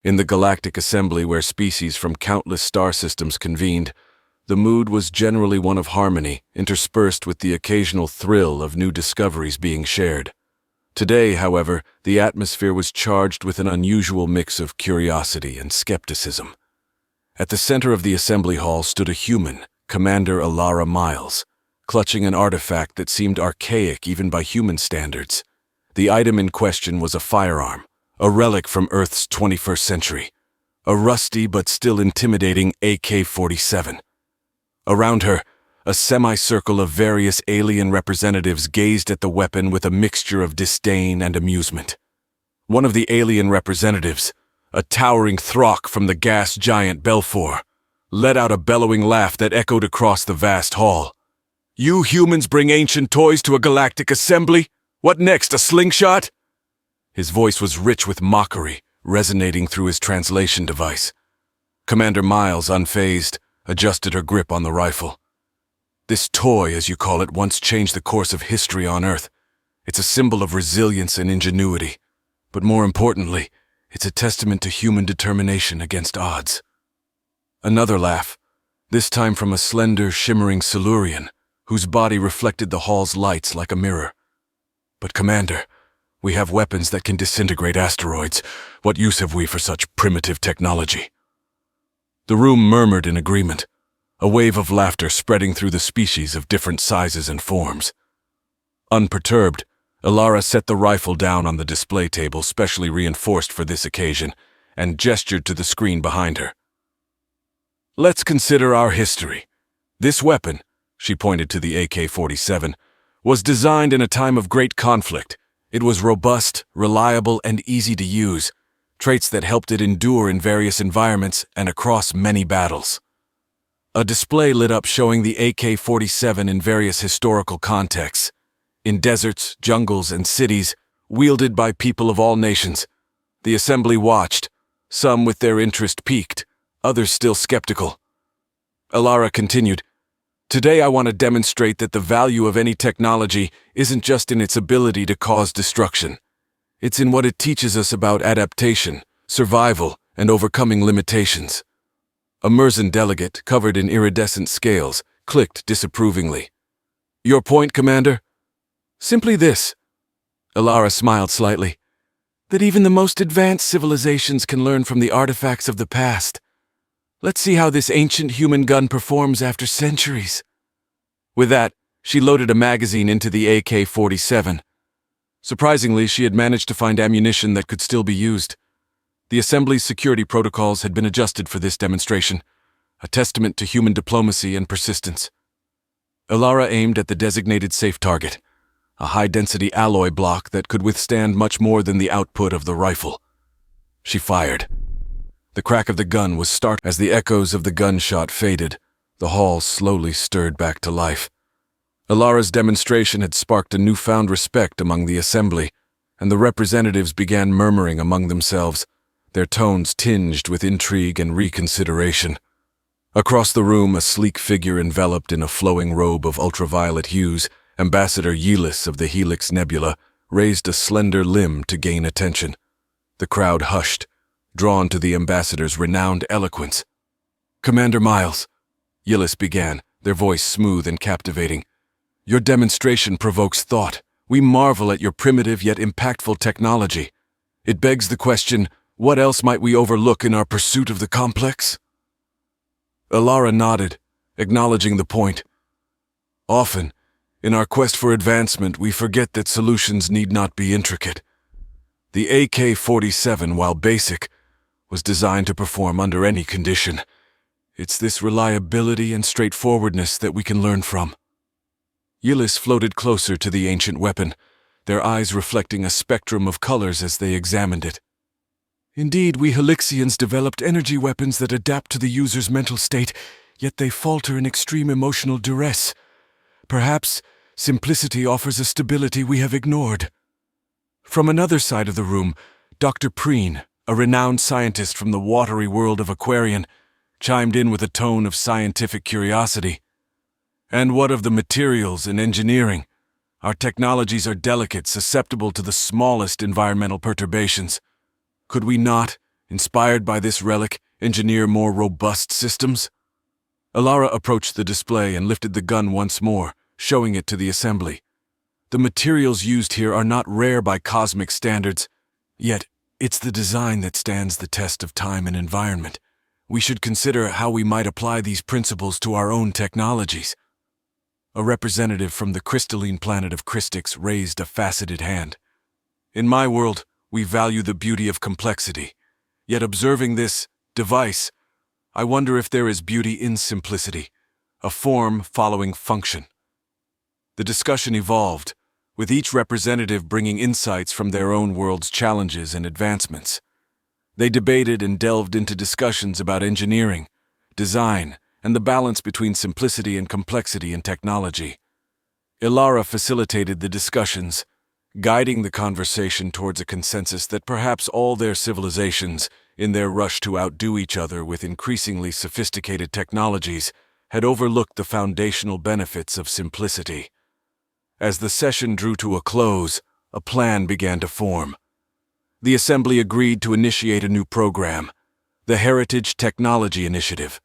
In the galactic assembly where species from countless star systems convened, the mood was generally one of harmony, interspersed with the occasional thrill of new discoveries being shared. Today, however, the atmosphere was charged with an unusual mix of curiosity and skepticism. At the center of the assembly hall stood a human, Commander Alara Miles, clutching an artifact that seemed archaic even by human standards. The item in question was a firearm, a relic from Earth's 21st century, a rusty but still intimidating AK-47. Around her, a semicircle of various alien representatives gazed at the weapon with a mixture of disdain and amusement. One of the alien representatives, a towering Throck from the gas giant Belfor, let out a bellowing laugh that echoed across the vast hall. "You humans bring ancient toys to a galactic assembly? What next, a slingshot?" His voice was rich with mockery, resonating through his translation device. Commander Miles, unfazed, adjusted her grip on the rifle. "This toy, as you call it, once changed the course of history on Earth. It's a symbol of resilience and ingenuity. But more importantly, it's a testament to human determination against odds." Another laugh, this time from a slender, shimmering Silurian, whose body reflected the hall's lights like a mirror. "But Commander, we have weapons that can disintegrate asteroids. What use have we for such primitive technology?" The room murmured in agreement, a wave of laughter spreading through the species of different sizes and forms. Unperturbed, Alara set the rifle down on the display table specially reinforced for this occasion and gestured to the screen behind her. "Let's consider our history. This weapon," she pointed to the AK-47, "was designed in a time of great conflict. It was robust, reliable, and easy to use, traits that helped it endure in various environments and across many battles." A display lit up showing the AK-47 in various historical contexts, in deserts, jungles, and cities, wielded by people of all nations. The assembly watched, some with their interest piqued, others still skeptical. Alara continued, "Today I want to demonstrate that the value of any technology isn't just in its ability to cause destruction. It's in what it teaches us about adaptation, survival, and overcoming limitations." A Merzan delegate, covered in iridescent scales, clicked disapprovingly. "Your point, Commander?" "Simply this." Alara smiled slightly. "That even the most advanced civilizations can learn from the artifacts of the past. Let's see how this ancient human gun performs after centuries." With that, she loaded a magazine into the AK-47. Surprisingly, she had managed to find ammunition that could still be used. The Assembly's security protocols had been adjusted for this demonstration, a testament to human diplomacy and persistence. Alara aimed at the designated safe target, a high-density alloy block that could withstand much more than the output of the rifle. She fired. The crack of the gun was startled. As the echoes of the gunshot faded, the hall slowly stirred back to life. Alara's demonstration had sparked a newfound respect among the assembly, and the representatives began murmuring among themselves, their tones tinged with intrigue and reconsideration. Across the room, a sleek figure enveloped in a flowing robe of ultraviolet hues, Ambassador Yelis of the Helix Nebula, raised a slender limb to gain attention. The crowd hushed, drawn to the ambassador's renowned eloquence. "Commander Miles," Yelis began, their voice smooth and captivating, "your demonstration provokes thought. We marvel at your primitive yet impactful technology. It begs the question, what else might we overlook in our pursuit of the complex?" Alara nodded, acknowledging the point. "Often, in our quest for advancement, we forget that solutions need not be intricate. The AK-47, while basic, was designed to perform under any condition. It's this reliability and straightforwardness that we can learn from." Yelis floated closer to the ancient weapon, their eyes reflecting a spectrum of colors as they examined it. "Indeed, we Helixians developed energy weapons that adapt to the user's mental state, yet they falter in extreme emotional duress. Perhaps simplicity offers a stability we have ignored." From another side of the room, Dr. Preen, a renowned scientist from the watery world of Aquarian, chimed in with a tone of scientific curiosity. "And what of the materials and engineering? Our technologies are delicate, susceptible to the smallest environmental perturbations. Could we not, inspired by this relic, engineer more robust systems? Ilara approached the display and lifted the gun once more, showing it to the assembly. The materials used here are not rare by cosmic standards, yet it's the design that stands the test of time and environment. We should consider how we might apply these principles to our own technologies. A representative from the crystalline planet of Christix raised a faceted hand. In my world, we value the beauty of complexity. Yet observing this device, I wonder if there is beauty in simplicity, a form following function. The discussion evolved, with each representative bringing insights from their own world's challenges and advancements. They debated and delved into discussions about engineering, design, and the balance between simplicity and complexity in technology. Ilara facilitated the discussions, guiding the conversation towards a consensus that perhaps all their civilizations, in their rush to outdo each other with increasingly sophisticated technologies, had overlooked the foundational benefits of simplicity. As the session drew to a close, a plan began to form. The assembly agreed to initiate a new program, the Heritage Technology Initiative.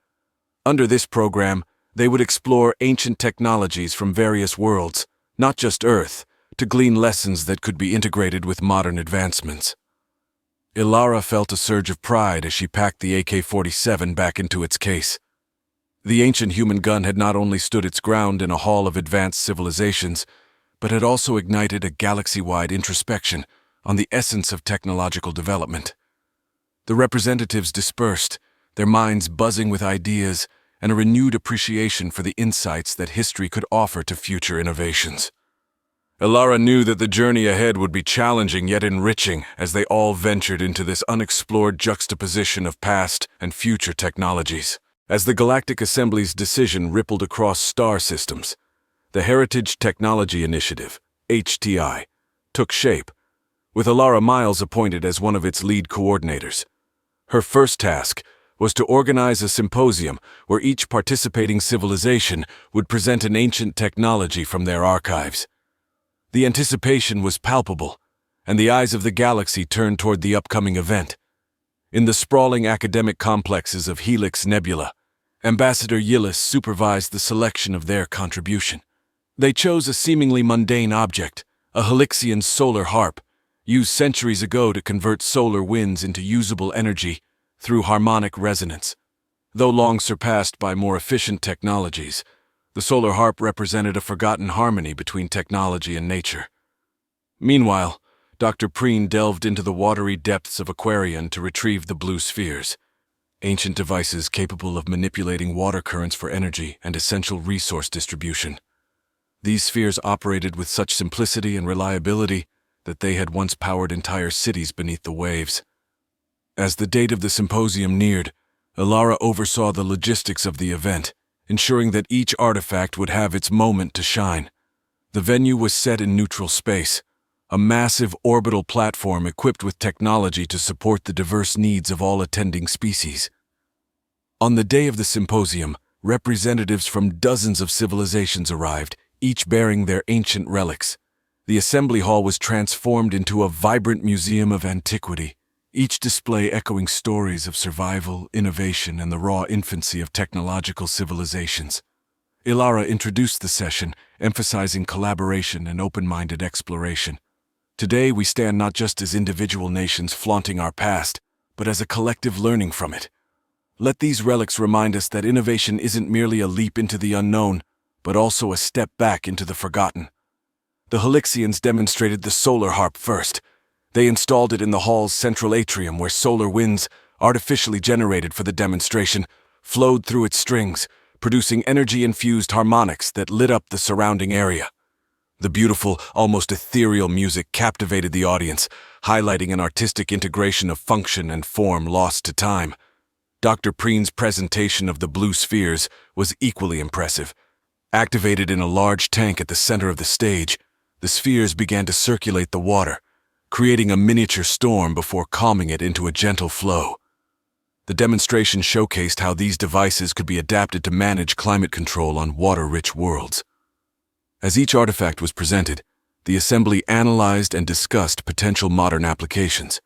Under this program, they would explore ancient technologies from various worlds, not just Earth, to glean lessons that could be integrated with modern advancements. Ilara felt a surge of pride as she packed the AK-47 back into its case. The ancient human gun had not only stood its ground in a hall of advanced civilizations, but had also ignited a galaxy-wide introspection on the essence of technological development. The representatives dispersed, their minds buzzing with ideas and a renewed appreciation for the insights that history could offer to future innovations. Ilara knew that the journey ahead would be challenging yet enriching as they all ventured into this unexplored juxtaposition of past and future technologies. As the Galactic Assembly's decision rippled across star systems, the Heritage Technology Initiative, HTI, took shape, with Ilara Miles appointed as one of its lead coordinators. Her first task was to organize a symposium where each participating civilization would present an ancient technology from their archives. The anticipation was palpable, and the eyes of the galaxy turned toward the upcoming event. In the sprawling academic complexes of Helix Nebula, Ambassador Yillis supervised the selection of their contribution. They chose a seemingly mundane object, a Helixian solar harp, used centuries ago to convert solar winds into usable energy through harmonic resonance. Though long surpassed by more efficient technologies, the solar harp represented a forgotten harmony between technology and nature. Meanwhile, Dr. Preen delved into the watery depths of Aquarion to retrieve the blue spheres, ancient devices capable of manipulating water currents for energy and essential resource distribution. These spheres operated with such simplicity and reliability that they had once powered entire cities beneath the waves. As the date of the symposium neared, Ilara oversaw the logistics of the event, ensuring that each artifact would have its moment to shine. The venue was set in neutral space, a massive orbital platform equipped with technology to support the diverse needs of all attending species. On the day of the symposium, representatives from dozens of civilizations arrived, each bearing their ancient relics. The assembly hall was transformed into a vibrant museum of antiquity, each display echoing stories of survival, innovation, and the raw infancy of technological civilizations. Ilara introduced the session, emphasizing collaboration and open-minded exploration. Today we stand not just as individual nations flaunting our past, but as a collective learning from it. Let these relics remind us that innovation isn't merely a leap into the unknown, but also a step back into the forgotten. The Helixians demonstrated the solar harp first. They installed it in the hall's central atrium where solar winds, artificially generated for the demonstration, flowed through its strings, producing energy-infused harmonics that lit up the surrounding area. The beautiful, almost ethereal music captivated the audience, highlighting an artistic integration of function and form lost to time. Dr. Preen's presentation of the blue spheres was equally impressive. Activated in a large tank at the center of the stage, the spheres began to circulate the water, creating a miniature storm before calming it into a gentle flow. The demonstration showcased how these devices could be adapted to manage climate control on water-rich worlds. As each artifact was presented, the assembly analyzed and discussed potential modern applications.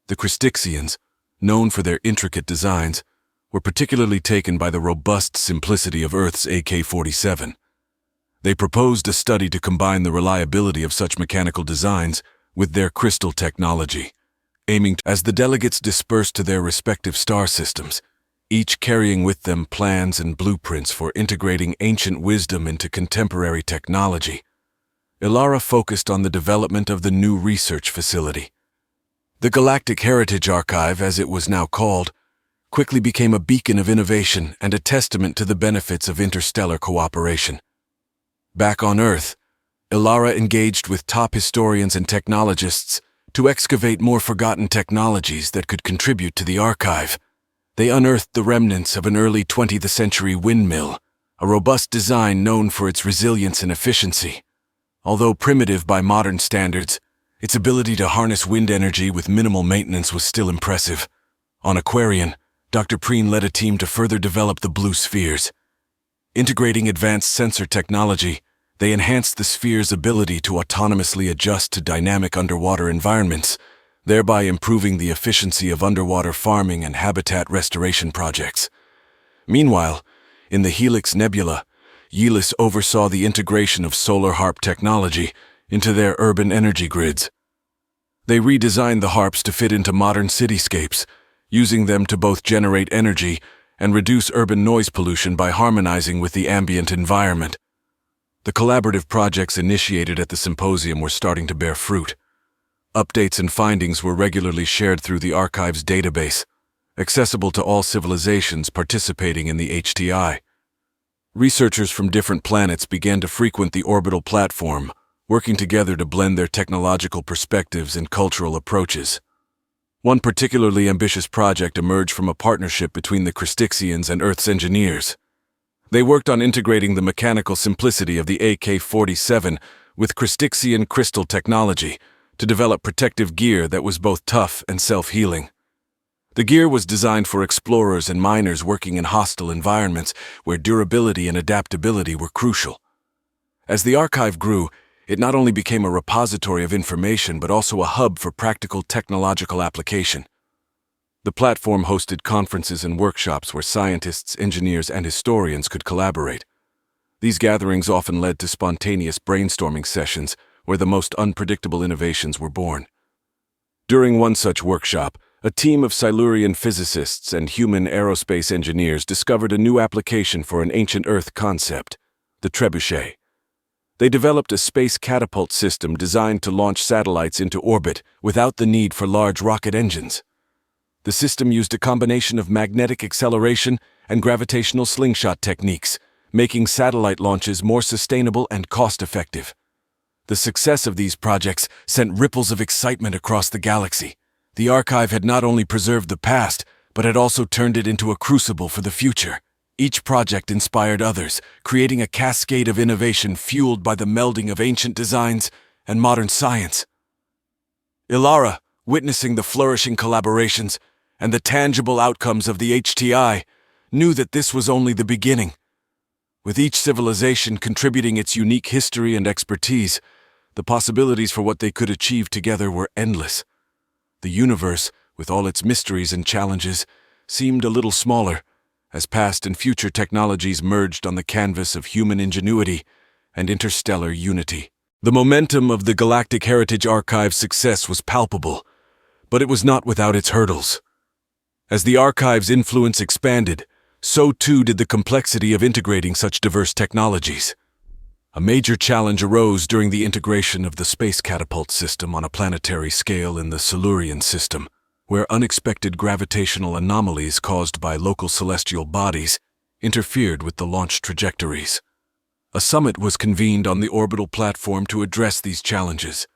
The Christixians, known for their intricate designs, were particularly taken by the robust simplicity of Earth's AK-47. They proposed a study to combine the reliability of such mechanical designs with their crystal technology, aiming as the delegates dispersed to their respective star systems, each carrying with them plans and blueprints for integrating ancient wisdom into contemporary technology. Ilara focused on the development of the new research facility. The Galactic Heritage Archive, as it was now called, quickly became a beacon of innovation and a testament to the benefits of interstellar cooperation. Back on Earth, Ilara engaged with top historians and technologists to excavate more forgotten technologies that could contribute to the archive. They unearthed the remnants of an early 20th century windmill, a robust design known for its resilience and efficiency. Although primitive by modern standards, its ability to harness wind energy with minimal maintenance was still impressive. On Aquarian, Dr. Preen led a team to further develop the blue spheres. Integrating advanced sensor technology, they enhanced the sphere's ability to autonomously adjust to dynamic underwater environments, thereby improving the efficiency of underwater farming and habitat restoration projects. Meanwhile, in the Helix Nebula, Yelis oversaw the integration of solar harp technology into their urban energy grids. They redesigned the harps to fit into modern cityscapes, using them to both generate energy and reduce urban noise pollution by harmonizing with the ambient environment. The collaborative projects initiated at the symposium were starting to bear fruit. Updates and findings were regularly shared through the archive's database, accessible to all civilizations participating in the HTI. Researchers from different planets began to frequent the orbital platform, working together to blend their technological perspectives and cultural approaches. One particularly ambitious project emerged from a partnership between the Christixians and Earth's engineers. They worked on integrating the mechanical simplicity of the AK-47 with Christixian crystal technology to develop protective gear that was both tough and self-healing. The gear was designed for explorers and miners working in hostile environments where durability and adaptability were crucial. As the archive grew, it not only became a repository of information but also a hub for practical technological application. The platform hosted conferences and workshops where scientists, engineers, and historians could collaborate. These gatherings often led to spontaneous brainstorming sessions where the most unpredictable innovations were born. During one such workshop, a team of Silurian physicists and human aerospace engineers discovered a new application for an ancient Earth concept, the trebuchet. They developed a space catapult system designed to launch satellites into orbit without the need for large rocket engines. The system used a combination of magnetic acceleration and gravitational slingshot techniques, making satellite launches more sustainable and cost-effective. The success of these projects sent ripples of excitement across the galaxy. The archive had not only preserved the past, but had also turned it into a crucible for the future. Each project inspired others, creating a cascade of innovation fueled by the melding of ancient designs and modern science. Ilara, witnessing the flourishing collaborations and the tangible outcomes of the HTI, knew that this was only the beginning. With each civilization contributing its unique history and expertise, the possibilities for what they could achieve together were endless. The universe, with all its mysteries and challenges, seemed a little smaller, as past and future technologies merged on the canvas of human ingenuity and interstellar unity. The momentum of the Galactic Heritage Archive's success was palpable, but it was not without its hurdles. As the archive's influence expanded, so too did the complexity of integrating such diverse technologies. A major challenge arose during the integration of the space catapult system on a planetary scale in the Silurian system, where unexpected gravitational anomalies caused by local celestial bodies interfered with the launch trajectories. A summit was convened on the orbital platform to address these challenges,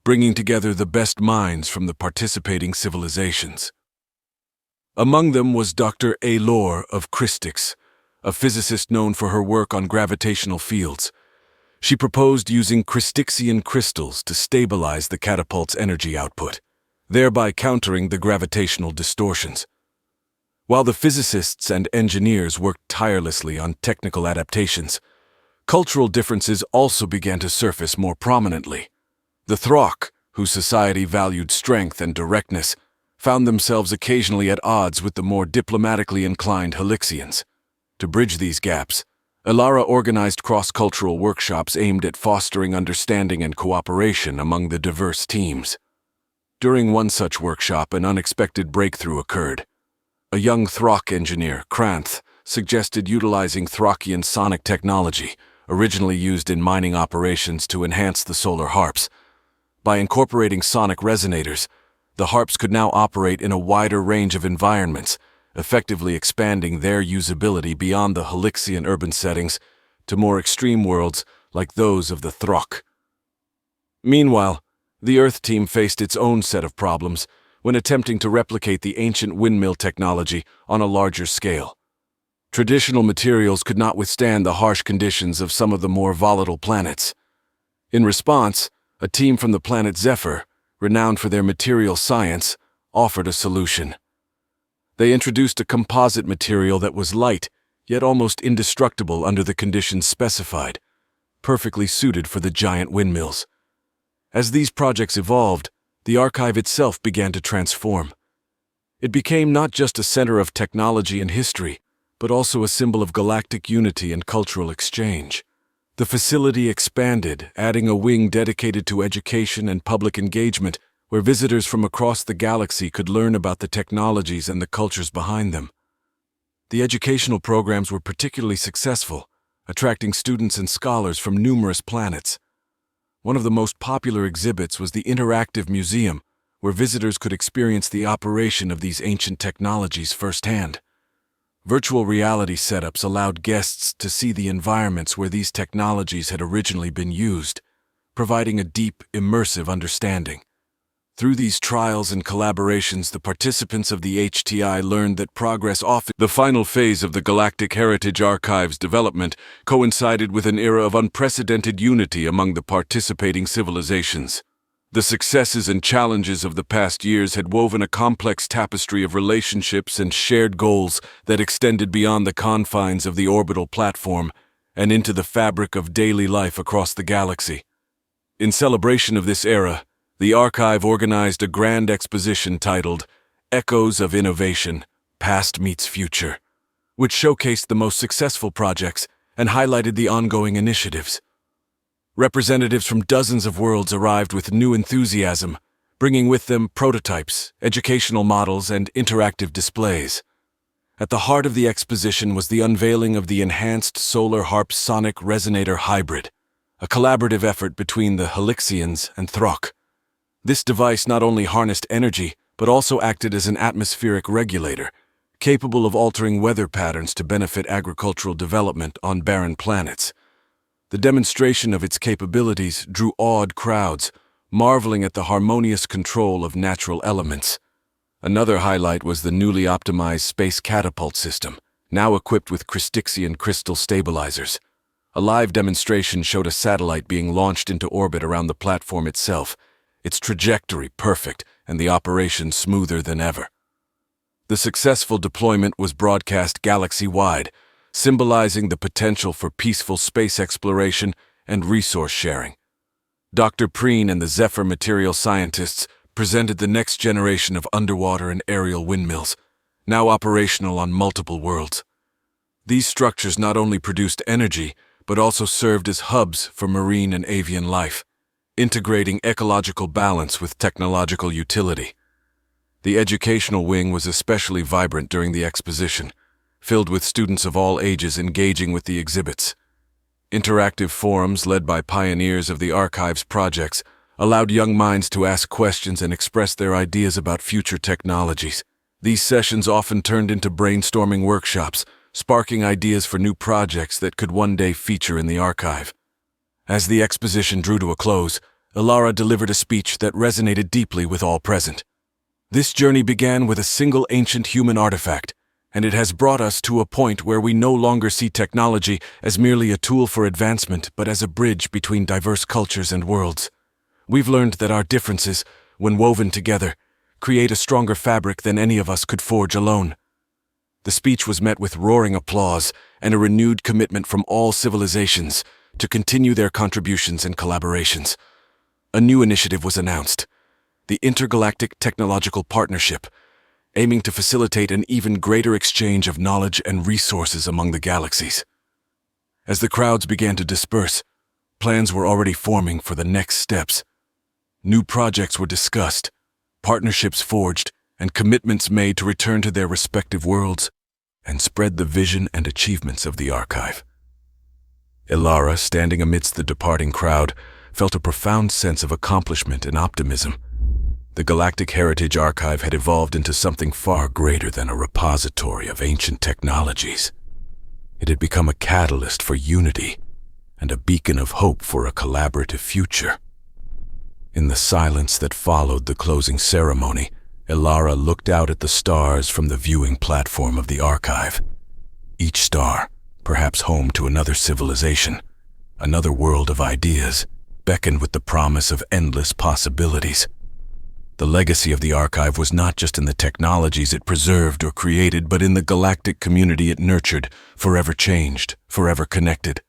bringing together the best minds from the participating civilizations. Among them was Dr. A. Lore of Christix, a physicist known for her work on gravitational fields. She proposed using Christixian crystals to stabilize the catapult's energy output, thereby countering the gravitational distortions. While the physicists and engineers worked tirelessly on technical adaptations, cultural differences also began to surface more prominently. The Throk, whose society valued strength and directness, found themselves occasionally at odds with the more diplomatically inclined Halixians. To bridge these gaps, Elara organized cross-cultural workshops aimed at fostering understanding and cooperation among the diverse teams. During one such workshop, an unexpected breakthrough occurred. A young Throck engineer, Kranth, suggested utilizing Throkian sonic technology, originally used in mining operations to enhance the solar harps. By incorporating sonic resonators, the harps could now operate in a wider range of environments, effectively expanding their usability beyond the Halixian urban settings to more extreme worlds like those of the Throck. Meanwhile, the Earth team faced its own set of problems when attempting to replicate the ancient windmill technology on a larger scale. Traditional materials could not withstand the harsh conditions of some of the more volatile planets. In response, a team from the planet Zephyr, renowned for their material science, offered a solution. They introduced a composite material that was light, yet almost indestructible under the conditions specified, perfectly suited for the giant windmills. As these projects evolved, the archive itself began to transform. It became not just a center of technology and history, but also a symbol of galactic unity and cultural exchange. The facility expanded, adding a wing dedicated to education and public engagement, where visitors from across the galaxy could learn about the technologies and the cultures behind them. The educational programs were particularly successful, attracting students and scholars from numerous planets. One of the most popular exhibits was the interactive museum, where visitors could experience the operation of these ancient technologies firsthand. Virtual reality setups allowed guests to see the environments where these technologies had originally been used, providing a deep, immersive understanding. Through these trials and collaborations, the participants of the HTI learned that progress often. The final phase of the Galactic Heritage Archive's development coincided with an era of unprecedented unity among the participating civilizations. The successes and challenges of the past years had woven a complex tapestry of relationships and shared goals that extended beyond the confines of the orbital platform and into the fabric of daily life across the galaxy. In celebration of this era, the archive organized a grand exposition titled Echoes of Innovation, Past Meets Future, which showcased the most successful projects and highlighted the ongoing initiatives. Representatives from dozens of worlds arrived with new enthusiasm, bringing with them prototypes, educational models, and interactive displays. At the heart of the exposition was the unveiling of the Enhanced Solar Harp Sonic Resonator Hybrid, a collaborative effort between the Halixians and Throck. This device not only harnessed energy, but also acted as an atmospheric regulator, capable of altering weather patterns to benefit agricultural development on barren planets. The demonstration of its capabilities drew awed crowds, marveling at the harmonious control of natural elements. Another highlight was the newly optimized space catapult system, now equipped with Christixian crystal stabilizers. A live demonstration showed a satellite being launched into orbit around the platform itself, its trajectory perfect and the operation smoother than ever. The successful deployment was broadcast galaxy-wide, symbolizing the potential for peaceful space exploration and resource sharing. Dr. Preen and the Zephyr material scientists presented the next generation of underwater and aerial windmills, now operational on multiple worlds. These structures not only produced energy, but also served as hubs for marine and avian life, integrating ecological balance with technological utility. The educational wing was especially vibrant during the exposition, filled with students of all ages engaging with the exhibits. Interactive forums led by pioneers of the archive's projects allowed young minds to ask questions and express their ideas about future technologies. These sessions often turned into brainstorming workshops, sparking ideas for new projects that could one day feature in the archive. As the exposition drew to a close, Elara delivered a speech that resonated deeply with all present. This journey began with a single ancient human artifact, and it has brought us to a point where we no longer see technology as merely a tool for advancement, but as a bridge between diverse cultures and worlds. We've learned that our differences, when woven together, create a stronger fabric than any of us could forge alone. The speech was met with roaring applause and a renewed commitment from all civilizations to continue their contributions and collaborations. A new initiative was announced: the Intergalactic Technological Partnership, aiming to facilitate an even greater exchange of knowledge and resources among the galaxies. As the crowds began to disperse, plans were already forming for the next steps. New projects were discussed, partnerships forged, and commitments made to return to their respective worlds and spread the vision and achievements of the archive. Ilara, standing amidst the departing crowd, felt a profound sense of accomplishment and optimism. The Galactic Heritage Archive had evolved into something far greater than a repository of ancient technologies. It had become a catalyst for unity and a beacon of hope for a collaborative future. In the silence that followed the closing ceremony, Ilara looked out at the stars from the viewing platform of the archive. Each star, perhaps home to another civilization, another world of ideas, beckoned with the promise of endless possibilities. The legacy of the archive was not just in the technologies it preserved or created, but in the galactic community it nurtured, forever changed, forever connected.